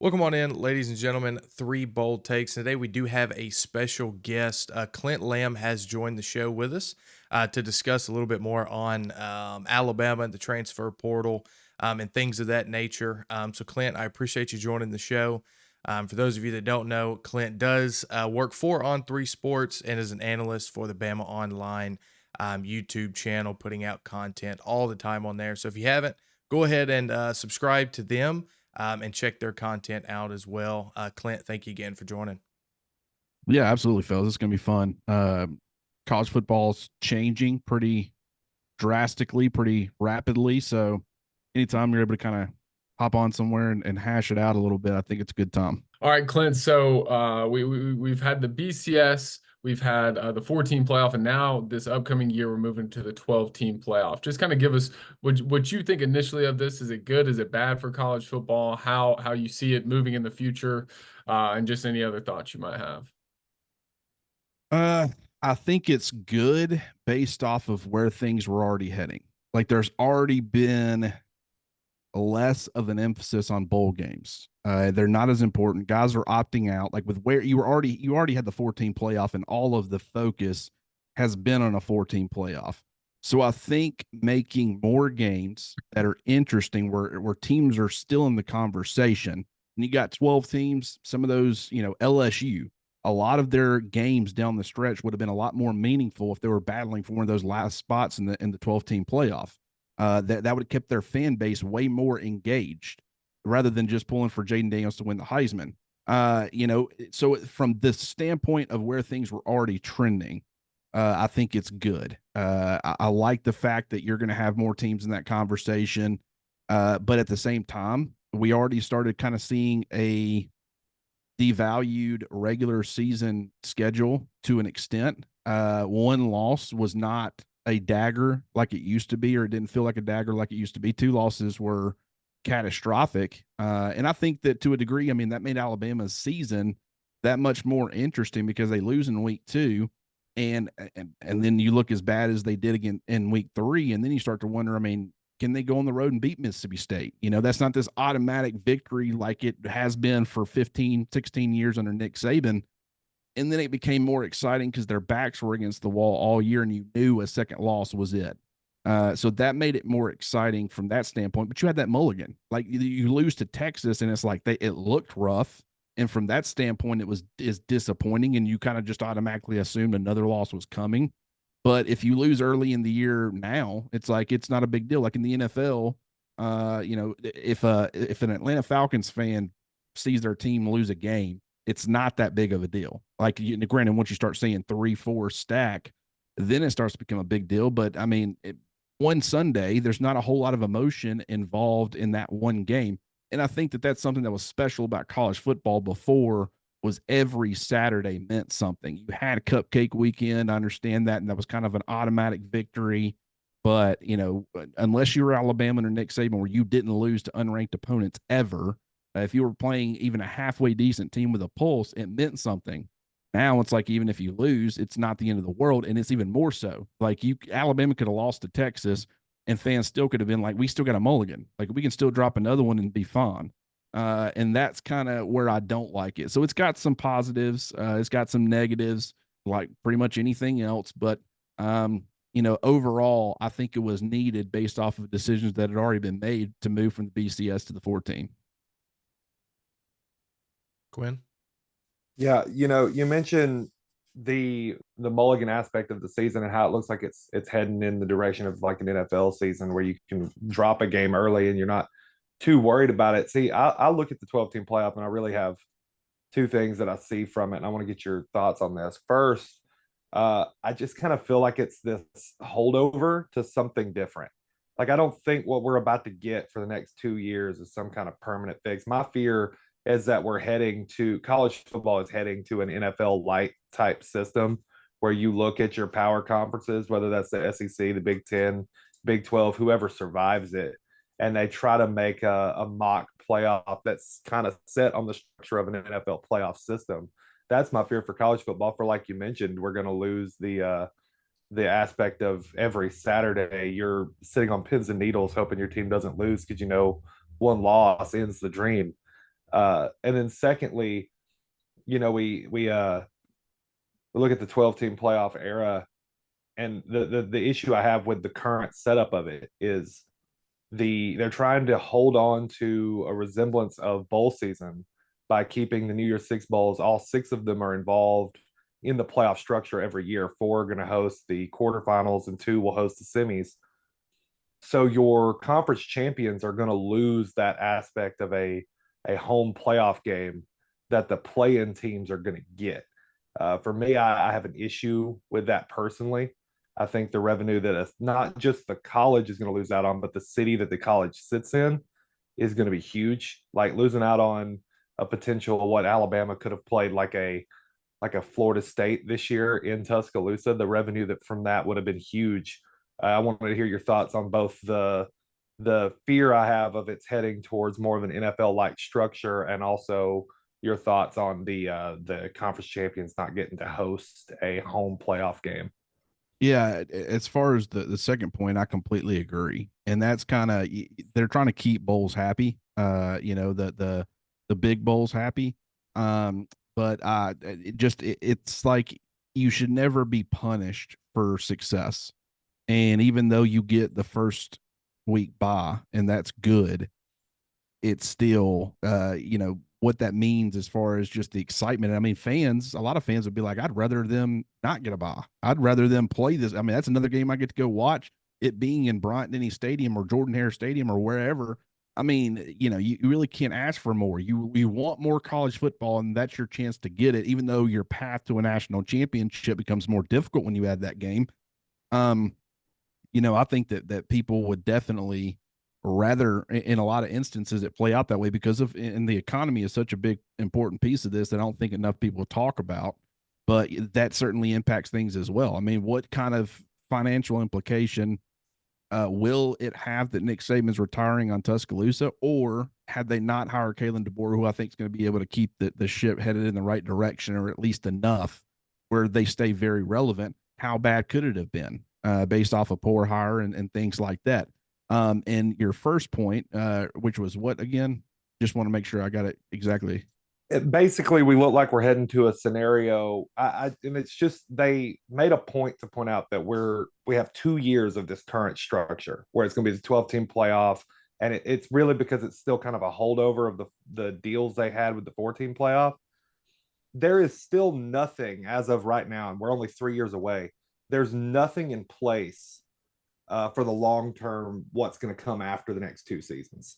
Welcome on in, ladies and gentlemen. Three bold takes. Today we do have a special guest. Clint Lamb has joined the show with us to discuss a little bit more on Alabama and the transfer portal and things of that nature. So, Clint, I appreciate you joining the show. For those of you that don't know, Clint does work for On Three Sports and is an analyst for the Bama On Line YouTube channel, putting out content all the time on there. So, if you haven't, go ahead and subscribe to them and check their content out as well. Clint, thank you again for joining. Yeah, absolutely, fellas. It's going to be fun. College football's changing pretty drastically, pretty rapidly. So anytime you're able to kind of hop on somewhere and hash it out a little bit, I think it's a good time. All right, Clint. So we've had the BCS, we've had the 14 playoff, and now this upcoming year we're moving to the 12-team playoff. Just kind of give us what you think initially of this. Is it good? Is it bad for college football? How you see it moving in the future, and just any other thoughts you might have. Uh, I think it's good based off of where things were already heading. Like there's already been less of an emphasis on bowl games. They're not as important. Guys are opting out. Like with where you already had the 14 playoff, and all of the focus has been on a 14 playoff. So I think making more games that are interesting, where teams are still in the conversation, and you got 12 teams. Some of those, LSU, a lot of their games down the stretch would have been a lot more meaningful if they were battling for one of those last spots in the 12-team playoff. That would have kept their fan base way more engaged rather than just pulling for Jaden Daniels to win the Heisman. So from the standpoint of where things were already trending, I think it's good. I like the fact that you're going to have more teams in that conversation, but at the same time, we already started kind of seeing a devalued regular season schedule to an extent. One loss was not a dagger like it used to be, or it didn't feel like a dagger like it used to be. Two losses were catastrophic. And I think that to a degree, I mean, that made Alabama's season that much more interesting because they lose in week two. And then you look as bad as they did again in week three. And then you start to wonder, I mean, can they go on the road and beat Mississippi State? That's not this automatic victory like it has been for 15, 16 years under Nick Saban. And then it became more exciting because their backs were against the wall all year, and you knew a second loss was it. So that made it more exciting from that standpoint. But you had that mulligan. Like you lose to Texas, and it's like it looked rough. And from that standpoint, is disappointing, and you kind of just automatically assumed another loss was coming. But if you lose early in the year now, it's like it's not a big deal. Like in the NFL, if an Atlanta Falcons fan sees their team lose a game, it's not that big of a deal. Like, granted, once you start seeing 3-4 stack, then it starts to become a big deal. But I mean, one Sunday, there's not a whole lot of emotion involved in that one game. And I think that that's something that was special about college football before, was every Saturday meant something. You had a cupcake weekend. I understand that. And that was kind of an automatic victory. But, unless you were Alabama or Nick Saban, where you didn't lose to unranked opponents ever, if you were playing even a halfway decent team with a pulse, it meant something. Now it's like, even if you lose, it's not the end of the world. And it's even more so. Like Alabama could have lost to Texas, and fans still could have been like, we still got a mulligan. Like we can still drop another one and be fine. And that's kind of where I don't like it. So it's got some positives. It's got some negatives, like pretty much anything else. But, overall, I think it was needed based off of decisions that had already been made to move from the BCS to the 14. Quinn? Yeah, you mentioned the mulligan aspect of the season and how it looks like it's heading in the direction of like an NFL season where you can drop a game early and you're not too worried about it. See, I look at the 12-team playoff and I really have two things that I see from it, and I want to get your thoughts on this. First, I just kind of feel like it's this holdover to something different. Like I don't think what we're about to get for the next 2 years is some kind of permanent fix. My fear is that college football is heading to an NFL light type system where you look at your power conferences, whether that's the SEC, the Big Ten, Big 12, whoever survives it, and they try to make a mock playoff that's kind of set on the structure of an NFL playoff system. That's my fear for college football. For like you mentioned, we're going to lose the aspect of every Saturday you're sitting on pins and needles hoping your team doesn't lose because one loss ends the dream. And then secondly, we look at the 12-team playoff era, and the issue I have with the current setup of it is they're trying to hold on to a resemblance of bowl season by keeping the New Year's Six bowls. All six of them are involved in the playoff structure every year. Four are going to host the quarterfinals, and two will host the semis. So your conference champions are going to lose that aspect of a home playoff game that the play-in teams are going to get. For me, I have an issue with that personally. I think the revenue that not just the college is going to lose out on, but the city that the college sits in is going to be huge. Like losing out on a potential of what Alabama could have played like a Florida State this year in Tuscaloosa. The revenue that from that would have been huge. I wanted to hear your thoughts on both the fear I have of its heading towards more of an NFL like structure, and also your thoughts on the conference champions not getting to host a home playoff game. Yeah, as far as the second point, I completely agree, and that's kind of they're trying to keep bowls happy. The big bowls happy. But it's like you should never be punished for success. And even though you get the first week bye, and that's good, it's still, what that means as far as just the excitement. I mean, a lot of fans would be like, I'd rather them not get a bye. I'd rather them play this. I mean, that's another game I get to go watch, it being in Bryant Denny Stadium or Jordan Hare Stadium or wherever. I mean, you really can't ask for more. You want more college football, and that's your chance to get it, even though your path to a national championship becomes more difficult when you add that game. I think that people would definitely rather, in a lot of instances, it play out that way because and the economy is such a big important piece of this that I don't think enough people talk about, but that certainly impacts things as well. I mean, what kind of financial implication will it have that Nick Saban's retiring on Tuscaloosa, or had they not hired Kalen DeBoer, who I think is going to be able to keep the ship headed in the right direction, or at least enough where they stay very relevant? How bad could it have been based off a poor hire and things like that? And your first point, which was what again? Just want to make sure I got it exactly. Basically, we look like we're heading to a scenario. And it's just they made a point to point out that we have 2 years of this current structure where it's going to be the 12-team playoff, and it's really because it's still kind of a holdover of the deals they had with the 4-team playoff. There is still nothing as of right now, and we're only 3 years away. There's nothing in place for the long term, what's going to come after the next 2 seasons.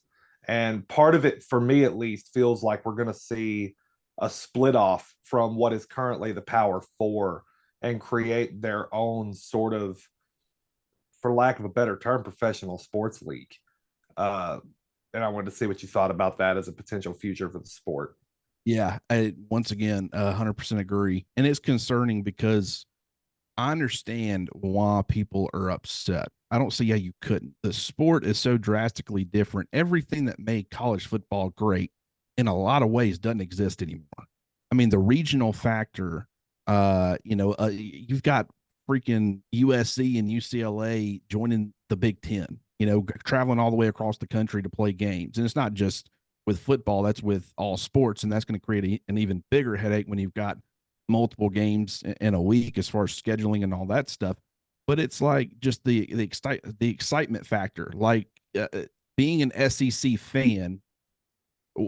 And part of it, for me at least, feels like we're going to see a split off from what is currently the Power Four and create their own sort of, for lack of a better term, professional sports league. And I wanted to see what you thought about that as a potential future for the sport. Yeah, once again, 100% agree. And it's concerning because I understand why people are upset. I don't see how you couldn't. The sport is so drastically different. Everything that made college football great in a lot of ways doesn't exist anymore. I mean, the regional factor, you've got freaking USC and UCLA joining the Big Ten, traveling all the way across the country to play games. And it's not just with football, that's with all sports. And that's going to create an even bigger headache when you've got multiple games in a week as far as scheduling and all that stuff. But it's like just the excitement factor. Like being an SEC fan,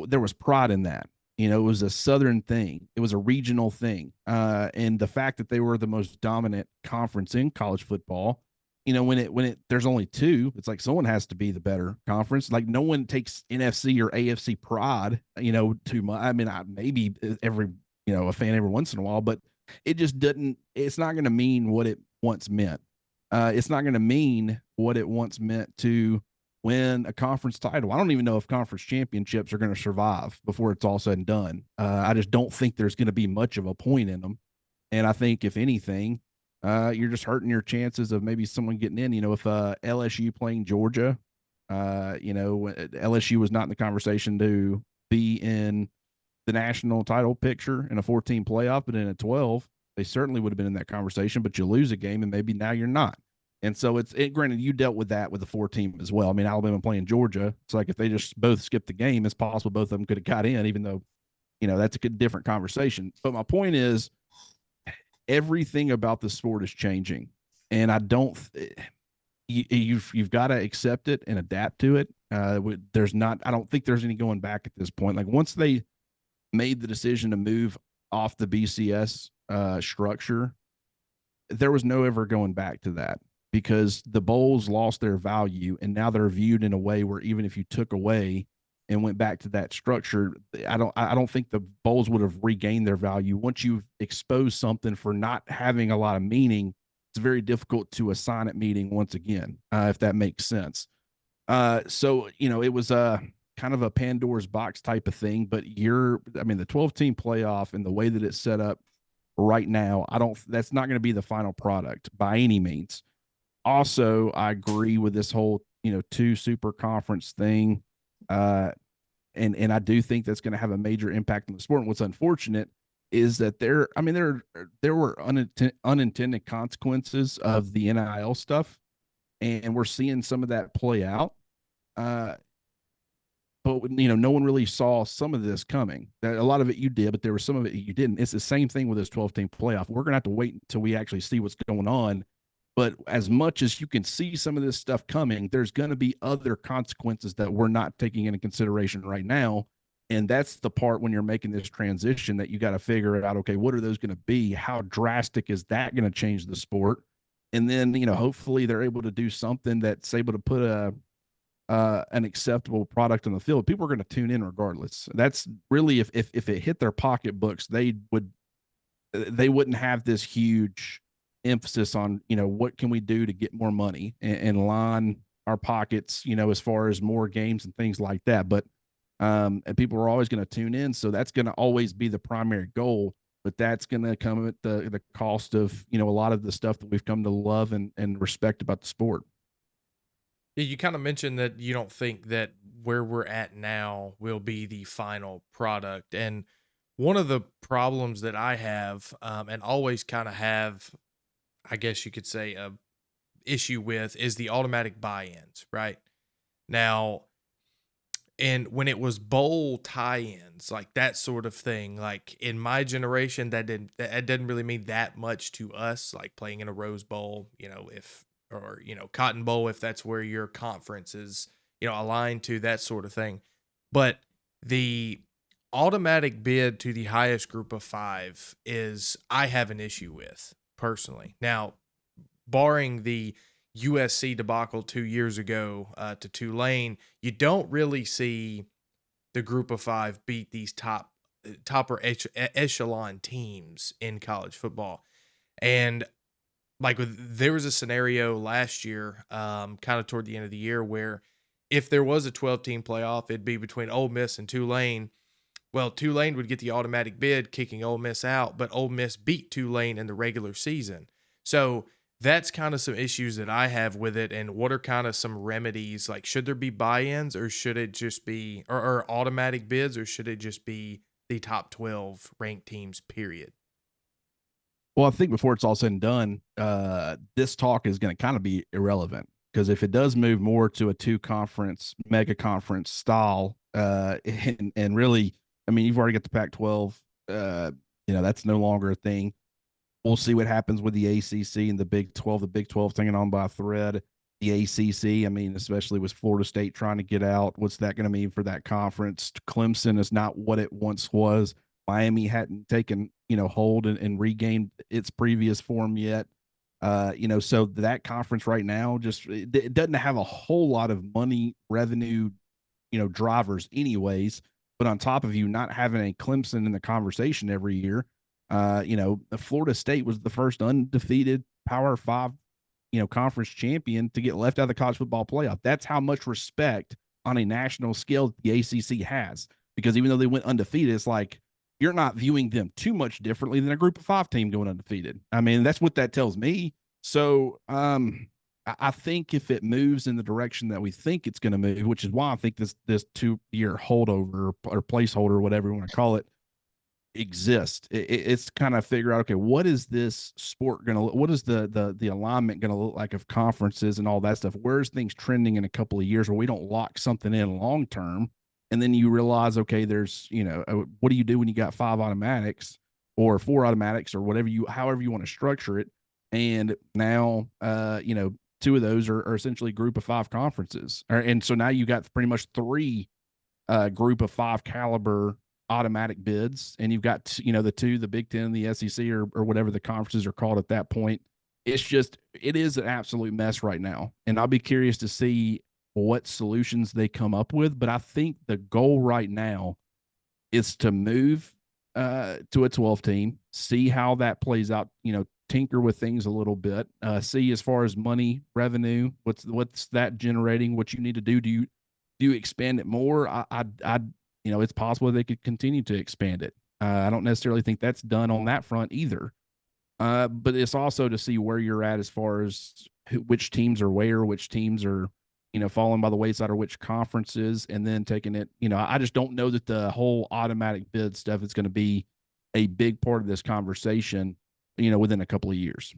there was pride in that. It was a Southern thing. It was a regional thing. And the fact that they were the most dominant conference in college football, when there's only 2, it's like someone has to be the better conference. Like no one takes NFC or AFC pride, too much. I mean, maybe every a fan every once in a while, but it just doesn't. It's not going to mean what it once meant. It's not going to mean what it once meant to win a conference title. I don't even know if conference championships are going to survive before it's all said and done. I just don't think there's going to be much of a point in them. And I think if anything, you're just hurting your chances of maybe someone getting in. If LSU playing Georgia, LSU was not in the conversation to be in the national title picture in a 14 playoff, but in a 12, they certainly would have been in that conversation. But you lose a game, and maybe now you're not. And so granted, you dealt with that with the 4 team as well. I mean, Alabama playing Georgia. It's like if they just both skipped the game, it's possible both of them could have got in, even though, that's a different conversation. But my point is, everything about the sport is changing. And I don't, you've got to accept it and adapt to it. I don't think there's any going back at this point. Like once they made the decision to move off the BCS structure, there was no ever going back to that, because the bowls lost their value and now they're viewed in a way where even if you took away and went back to that structure, I don't think the bowls would have regained their value. Once you've exposed something for not having a lot of meaning, it's very difficult to assign it meaning once again, if that makes sense. So it was kind of a Pandora's box type of thing, but the 12-team playoff and the way that it's set up right now, that's not going to be the final product by any means. Also, I agree with this whole, 2 super conference thing. And I do think that's going to have a major impact on the sport. And what's unfortunate is that there were unintended consequences of the NIL stuff, and we're seeing some of that play out. But no one really saw some of this coming. A lot of it you did, but there was some of it you didn't. It's the same thing with this 12-team playoff. We're going to have to wait until we actually see what's going on. But as much as you can see some of this stuff coming, there's going to be other consequences that we're not taking into consideration right now. And that's the part when you're making this transition that you got to figure out, okay, what are those going to be? How drastic is that going to change the sport? And then, hopefully they're able to do something that's able to put an acceptable product on the field. People are going to tune in regardless. That's really, if it hit their pocketbooks, they wouldn't have this huge emphasis on, what can we do to get more money and line our pockets, as far as more games and things like that. But and people are always going to tune in, so that's going to always be the primary goal. But that's going to come at the cost of, a lot of the stuff that we've come to love and respect about the sport. Yeah, you kind of mentioned that you don't think that where we're at now will be the final product. And one of the problems that I have, and always kind of have, I guess you could say, a issue with, is the automatic buy-ins, right? Now, and when it was bowl tie-ins, like that sort of thing, like in my generation, that didn't really mean that much to us, like playing in a Rose Bowl, or Cotton Bowl, if that's where your conference is, aligned to, that sort of thing. But the automatic bid to the highest group of 5 is, I have an issue with personally. Now, barring the USC debacle 2 years ago to Tulane, you don't really see the group of 5 beat these topper echelon teams in college football. And there was a scenario last year, kind of toward the end of the year, where if there was a 12-team playoff, it'd be between Ole Miss and Tulane. Well, Tulane would get the automatic bid, kicking Ole Miss out, but Ole Miss beat Tulane in the regular season. So that's kind of some issues that I have with it. And what are kind of some remedies? Like, should there be buy-ins, or should it just be, or automatic bids, or should it just be the top 12 ranked teams, period? Well, I think before it's all said and done, this talk is going to kind of be irrelevant, because if it does move more to a 2-conference, mega conference style, and really, I mean, you've already got the Pac-12, that's no longer a thing. We'll see what happens with the ACC and the Big 12. The Big 12 hanging on by a thread. The ACC, I mean, especially with Florida State trying to get out, what's that going to mean for that conference? Clemson is not what it once was. Miami hadn't taken, hold and regained its previous form yet. So that conference right now it doesn't have a whole lot of money revenue, drivers anyways. But on top of you not having a Clemson in the conversation every year, Florida State was the first undefeated Power 5, conference champion to get left out of the college football playoff. That's how much respect on a national scale the ACC has, because even though they went undefeated, it's like, you're not viewing them too much differently than a group of 5 team going undefeated. I mean, that's what that tells me. So, I think if it moves in the direction that we think it's going to move, which is why I think this 2-year holdover or placeholder, whatever you want to call it, exist. It's kind of figure out, okay, what is this sport going to look, what is the alignment going to look like of conferences and all that stuff? Where's things trending in a couple of years where we don't lock something in long term? And then you realize, okay, there's, what do you do when you got 5 automatics or 4 automatics or whatever however you want to structure it? And now, 2 of those are essentially group of 5 conferences. And so now you got pretty much 3 group of 5 caliber automatic bids, and you've got the 2, the Big Ten and the SEC, or whatever the conferences are called at that point. It is an absolute mess right now, and I'll be curious to see what solutions they come up with. But I think the goal right now is to move to a 12 team, see how that plays out, tinker with things a little bit, see as far as money, revenue, what's that generating, what you need to do. Do you expand it more? It's possible they could continue to expand it. I don't necessarily think that's done on that front either. But it's also to see where you're at as far as which teams are where, which teams are, falling by the wayside, or which conferences, and then taking it. I just don't know that the whole automatic bid stuff is going to be a big part of this conversation, within a couple of years.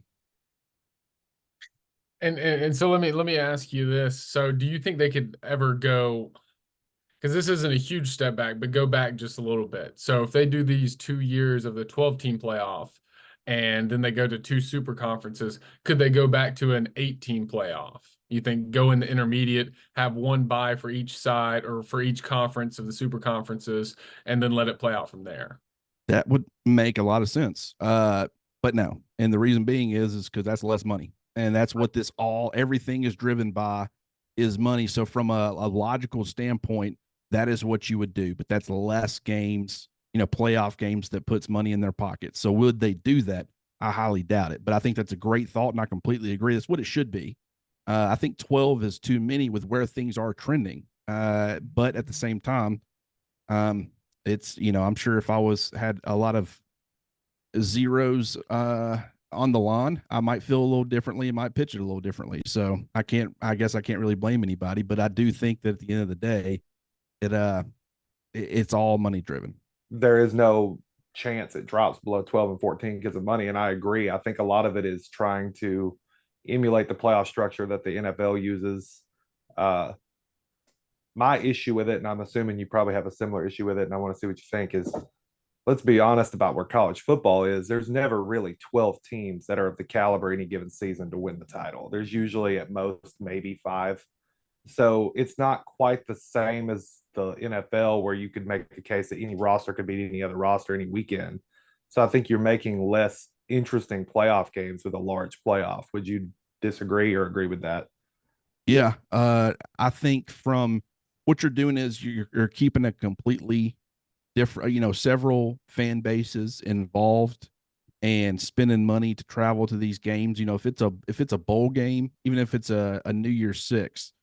And so let me ask you this. So do you think they could ever go, because this isn't a huge step back, but go back just a little bit. So if they do these 2 years of the 12-team playoff and then they go to 2 super conferences, could they go back to an 8-team playoff? You think go in the intermediate, have 1 bye for each side or for each conference of the super conferences, and then let it play out from there? That would make a lot of sense. But no. And the reason being is because that's less money. And that's what everything is driven by, is money. So from a logical standpoint, that is what you would do, but that's less games, playoff games that puts money in their pockets. So would they do that? I highly doubt it, but I think that's a great thought, and I completely agree. That's what it should be. I think 12 is too many with where things are trending. But at the same time, it's, I'm sure if I had a lot of zeros on the lawn, I might feel a little differently and might pitch it a little differently. So I guess I can't really blame anybody, but I do think that at the end of the day, it's all money driven. There is no chance it drops below 12 and 14 because of money. And I agree. I think a lot of it is trying to emulate the playoff structure that the NFL uses. My issue with it, and I'm assuming you probably have a similar issue with it, and I want to see what you think, is let's be honest about where college football is. There's never really 12 teams that are of the caliber any given season to win the title. There's usually at most maybe 5. So it's not quite the same as the NFL, where you could make a case that any roster could beat any other roster any weekend. So I think you're making less interesting playoff games with a large playoff. Would you disagree or agree with that? Yeah. I think from what you're doing is you're keeping a completely different, several fan bases involved and spending money to travel to these games. If it's a bowl game, even if it's a New Year's Six,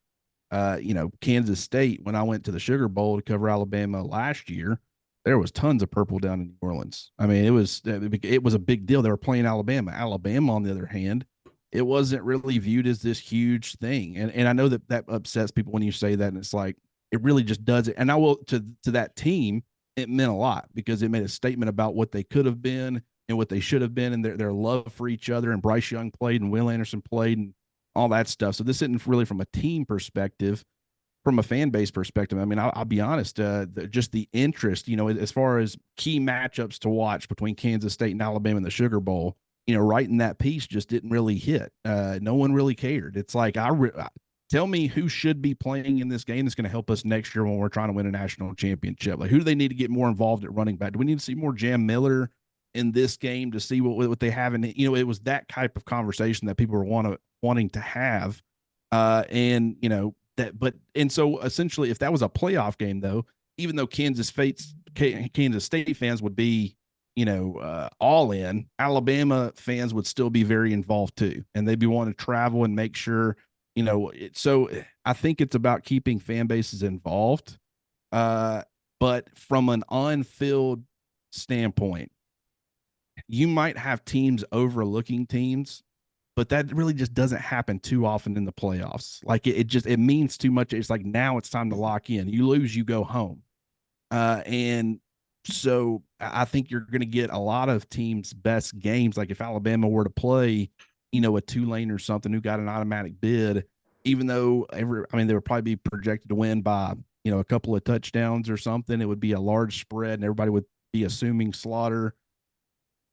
Kansas State, when I went to the Sugar Bowl to cover Alabama last year, there was tons of purple down in New Orleans. I mean, it was a big deal. They were playing Alabama. Alabama, on the other hand, it wasn't really viewed as this huge thing. And I know that upsets people when you say that, and it's like, it really just does it. And I will, to that team, it meant a lot because it made a statement about what they could have been and what they should have been, and their love for each other. And Bryce Young played, and Will Anderson played, and all that stuff. So this isn't really from a team perspective, from a fan base perspective. I mean, I'll be honest, just the interest, as far as key matchups to watch between Kansas State and Alabama in the Sugar Bowl, writing that piece just didn't really hit. No one really cared. It's like, tell me who should be playing in this game that's going to help us next year when we're trying to win a national championship. Like, who do they need to get more involved at running back? Do we need to see more Jam Miller in this game to see what they have? And, it was that type of conversation that people were wanting to have. And so essentially, if that was a playoff game, though, even though Kansas State fans would be, all in, Alabama fans would still be very involved too. And they'd be wanting to travel and make sure, so I think it's about keeping fan bases involved. But from an on-field standpoint, you might have teams overlooking teams, but that really just doesn't happen too often in the playoffs. Like it means too much. It's like, now it's time to lock in. You lose, you go home. And So I think you're going to get a lot of teams' best games. Like if Alabama were to play, a Tulane or something who got an automatic bid, even though they would probably be projected to win by, a couple of touchdowns or something. It would be a large spread and everybody would be assuming slaughter.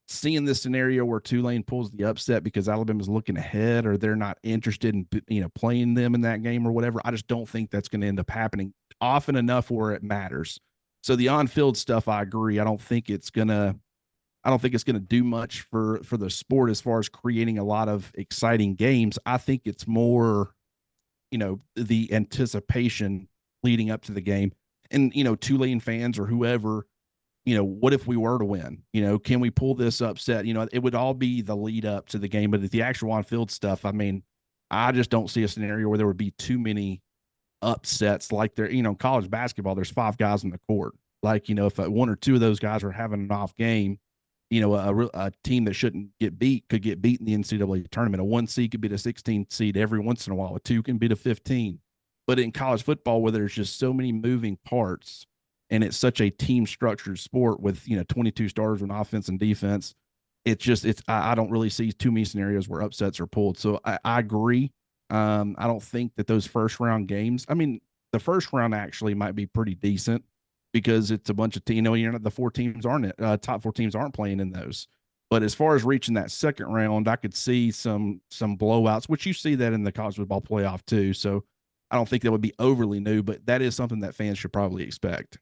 Seeing this scenario where Tulane pulls the upset because Alabama's looking ahead or they're not interested in, playing them in that game or whatever, I just don't think that's going to end up happening often enough where it matters. So the on-field stuff, I agree. I don't think it's gonna do much for the sport as far as creating a lot of exciting games. I think it's more, the anticipation leading up to the game. And, Tulane fans or whoever, what if we were to win? Can we pull this upset? It would all be the lead up to the game. But the actual on-field stuff, I just don't see a scenario where there would be too many upsets like there, college basketball, there's 5 guys on the court. Like, if one or two of those guys are having an off game, a team that shouldn't get beat could get beat in the NCAA tournament. A 1 seed could beat a 16 seed every once in a while. A 2 can beat a 15. But in college football, where there's just so many moving parts and it's such a team structured sport with, 22 starters on offense and defense, I don't really see too many scenarios where upsets are pulled. So I agree. I don't think that those first round games, the first round actually might be pretty decent because it's a bunch of the 4 teams top 4 teams aren't playing in those. But as far as reaching that second round, I could see some blowouts, which you see that in the college football playoff too. So I don't think that would be overly new, but that is something that fans should probably expect.